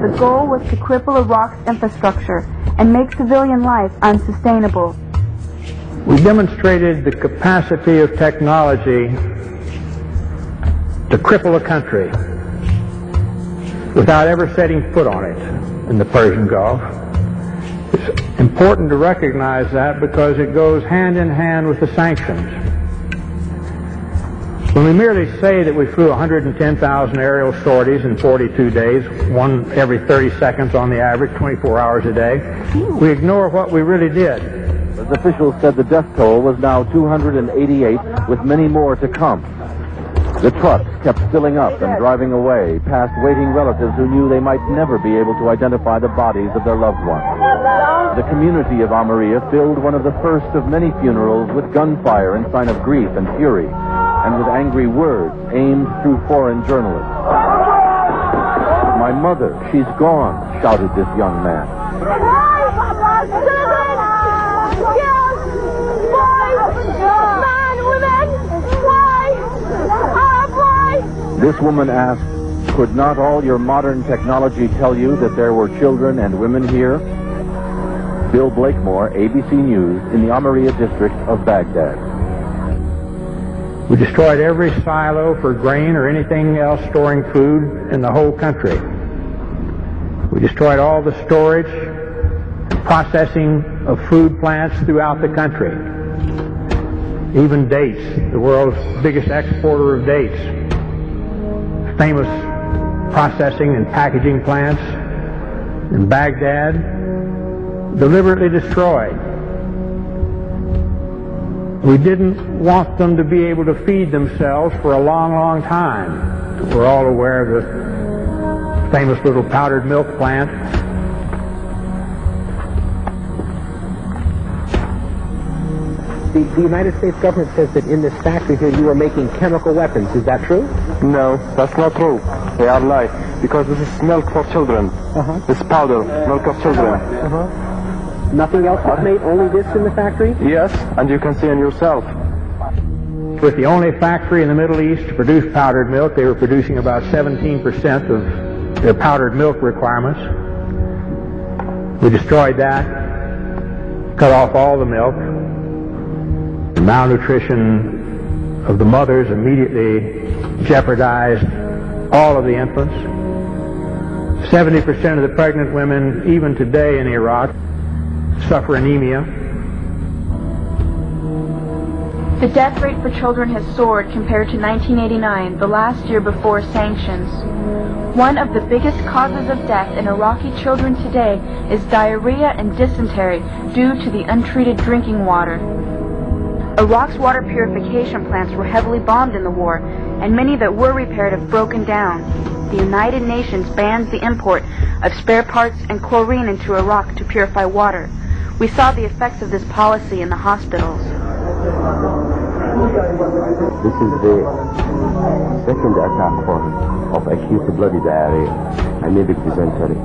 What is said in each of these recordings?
the goal was to cripple Iraq's infrastructure and make civilian life unsustainable. We demonstrated the capacity of technology to cripple a country without ever setting foot on it in the Persian Gulf. It's important to recognize that because it goes hand in hand with the sanctions. When we merely say that we flew 110,000 aerial sorties in 42 days, one every 30 seconds on the average, 24 hours a day, we ignore what we really did. As officials said, the death toll was now 288, with many more to come. The trucks kept filling up and driving away, past waiting relatives who knew they might never be able to identify the bodies of their loved ones. The community of Almeria filled one of the first of many funerals with gunfire in sign of grief and fury, and with angry words aimed through foreign journalists. "My mother, she's gone," shouted this young man. This woman asked, "Could not all your modern technology tell you that there were children and women here?" Bill Blakemore, ABC News, in the Almeria district of Baghdad. We destroyed every silo for grain or anything else storing food in the whole country. We destroyed all the storage and processing of food plants throughout the country. Even dates, the world's biggest exporter of dates. Famous processing and packaging plants in Baghdad, deliberately destroyed. We didn't want them to be able to feed themselves for a long, long time. We're all aware of the famous little powdered milk plant. The United States government says that in this factory here you are making chemical weapons. Is that true? No, that's not true. They are lies. Because this is milk for children. This powder, milk of children. Nothing else was made? Only this in the factory? Yes, and you can see it yourself. With the only factory in the Middle East to produce powdered milk, they were producing about 17% of their powdered milk requirements. We destroyed that, cut off all the milk. The malnutrition of the mothers immediately jeopardized all of the infants. 70% of the pregnant women, even today in Iraq, suffer anemia. The death rate for children has soared compared to 1989, the last year before sanctions. One of the biggest causes of death in Iraqi children today is diarrhea and dysentery due to the untreated drinking water. Iraq's water purification plants were heavily bombed in the war, and many that were repaired have broken down. The United Nations bans the import of spare parts and chlorine into Iraq to purify water. We saw the effects of this policy in the hospitals. This is the second attack of acute bloody diarrhea, amoebic dysentery.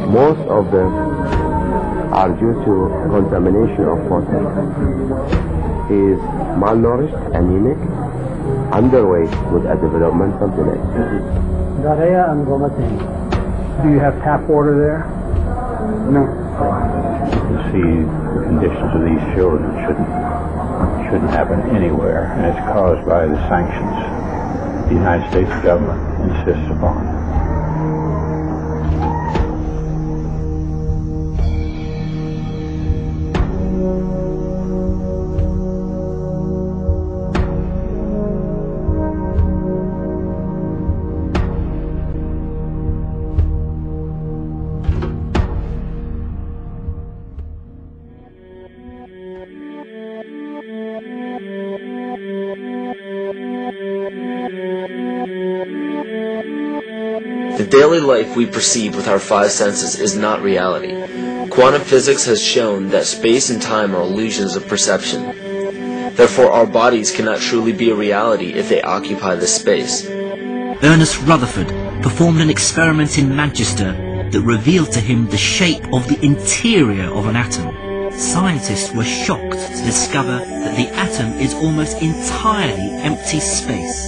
Most of them are due to contamination of water. He is malnourished, anemic, underweight with a developmental delay. Diarrhea and vomiting. Do you have tap water there? No. You see, the conditions of these children shouldn't happen anywhere, and it's caused by the sanctions the United States government insists upon. The daily life we perceive with our five senses is not reality. Quantum physics has shown that space and time are illusions of perception. Therefore, our bodies cannot truly be a reality if they occupy this space. Ernest Rutherford performed an experiment in Manchester that revealed to him the shape of the interior of an atom. Scientists were shocked to discover that the atom is almost entirely empty space.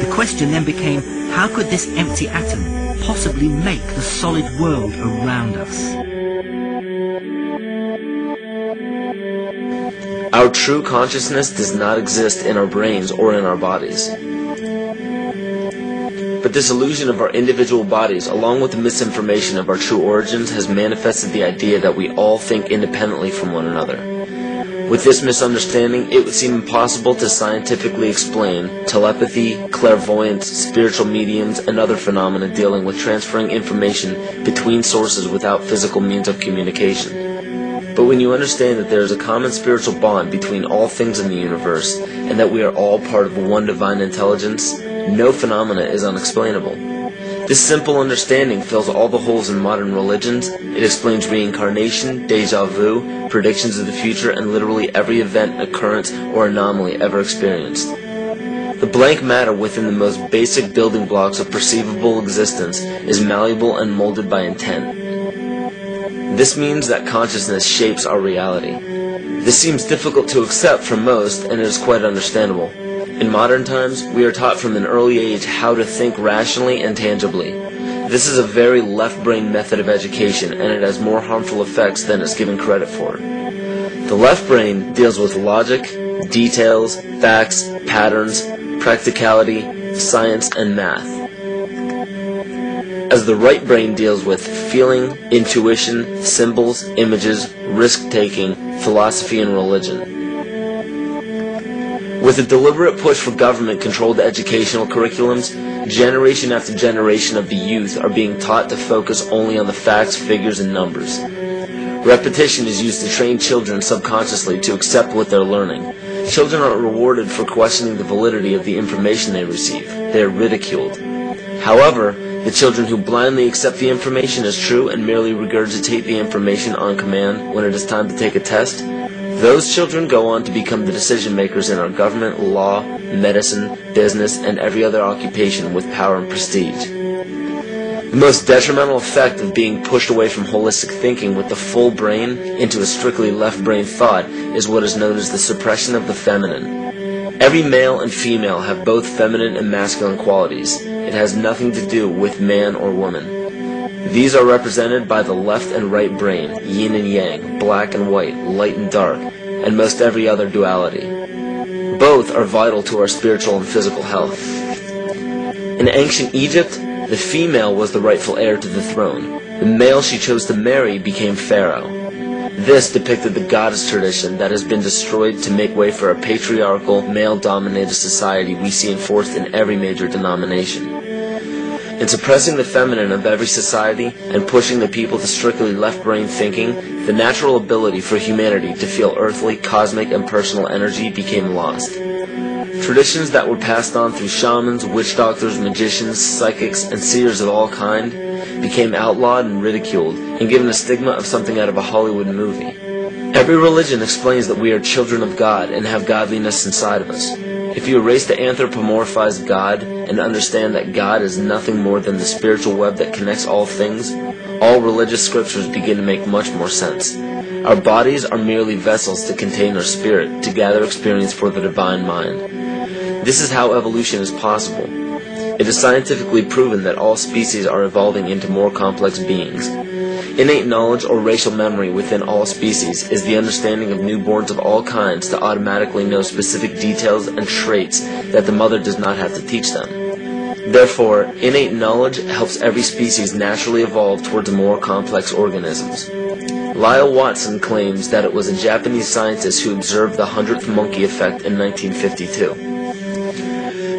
The question then became, how could this empty atom possibly make the solid world around us. Our true consciousness does not exist in our brains or in our bodies. But this illusion of our individual bodies, along with the misinformation of our true origins, has manifested the idea that we all think independently from one another. With this misunderstanding, it would seem impossible to scientifically explain telepathy, clairvoyance, spiritual mediums, and other phenomena dealing with transferring information between sources without physical means of communication. But when you understand that there is a common spiritual bond between all things in the universe, and that we are all part of one divine intelligence, no phenomena is unexplainable. This simple understanding fills all the holes in modern religions. It explains reincarnation, déjà vu, predictions of the future, and literally every event, occurrence, or anomaly ever experienced. The blank matter within the most basic building blocks of perceivable existence is malleable and molded by intent. This means that consciousness shapes our reality. This seems difficult to accept for most, and it is quite understandable. In modern times, we are taught from an early age how to think rationally and tangibly. This is a very left-brain method of education, and it has more harmful effects than it's given credit for. The left brain deals with logic, details, facts, patterns, practicality, science, and math, as the right brain deals with feeling, intuition, symbols, images, risk-taking, philosophy, and religion. With a deliberate push for government-controlled educational curriculums, generation after generation of the youth are being taught to focus only on the facts, figures, and numbers. Repetition is used to train children subconsciously to accept what they're learning. Children are rewarded for questioning the validity of the information they receive. They are ridiculed. However, the children who blindly accept the information as true and merely regurgitate the information on command when it is time to take a test, those children go on to become the decision makers in our government, law, medicine, business, and every other occupation with power and prestige. The most detrimental effect of being pushed away from holistic thinking with the full brain into a strictly left brain thought is what is known as the suppression of the feminine. Every male and female have both feminine and masculine qualities. It has nothing to do with man or woman. These are represented by the left and right brain, yin and yang, black and white, light and dark, and most every other duality. Both are vital to our spiritual and physical health. In ancient Egypt, the female was the rightful heir to the throne. The male she chose to marry became pharaoh. This depicted the goddess tradition that has been destroyed to make way for a patriarchal, male-dominated society we see enforced in every major denomination. In suppressing the feminine of every society and pushing the people to strictly left-brain thinking, the natural ability for humanity to feel earthly, cosmic, and personal energy became lost. Traditions that were passed on through shamans, witch doctors, magicians, psychics, and seers of all kind became outlawed and ridiculed and given a stigma of something out of a Hollywood movie. Every religion explains that we are children of God and have godliness inside of us. If you erase the anthropomorphized God and understand that God is nothing more than the spiritual web that connects all things, all religious scriptures begin to make much more sense. Our bodies are merely vessels to contain our spirit, to gather experience for the divine mind. This is how evolution is possible. It is scientifically proven that all species are evolving into more complex beings. Innate knowledge or racial memory within all species is the understanding of newborns of all kinds to automatically know specific details and traits that the mother does not have to teach them. Therefore, innate knowledge helps every species naturally evolve towards more complex organisms. Lyle Watson claims that it was a Japanese scientist who observed the 100th monkey effect in 1952.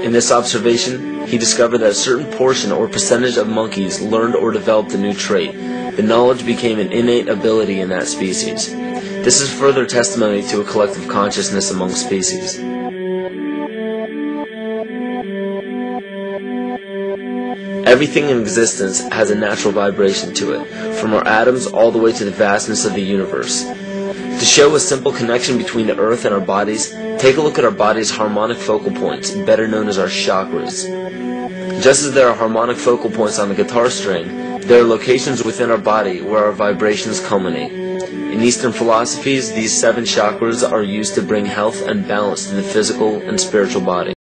In this observation, he discovered that a certain portion or percentage of monkeys learned or developed a new trait. The knowledge became an innate ability in that species. This is further testimony to a collective consciousness among species. Everything in existence has a natural vibration to it, from our atoms all the way to the vastness of the universe. To show a simple connection between the earth and our bodies, take a look at our body's harmonic focal points, better known as our chakras. Just as there are harmonic focal points on the guitar string, there are locations within our body where our vibrations culminate. In Eastern philosophies, these 7 chakras are used to bring health and balance to the physical and spiritual body.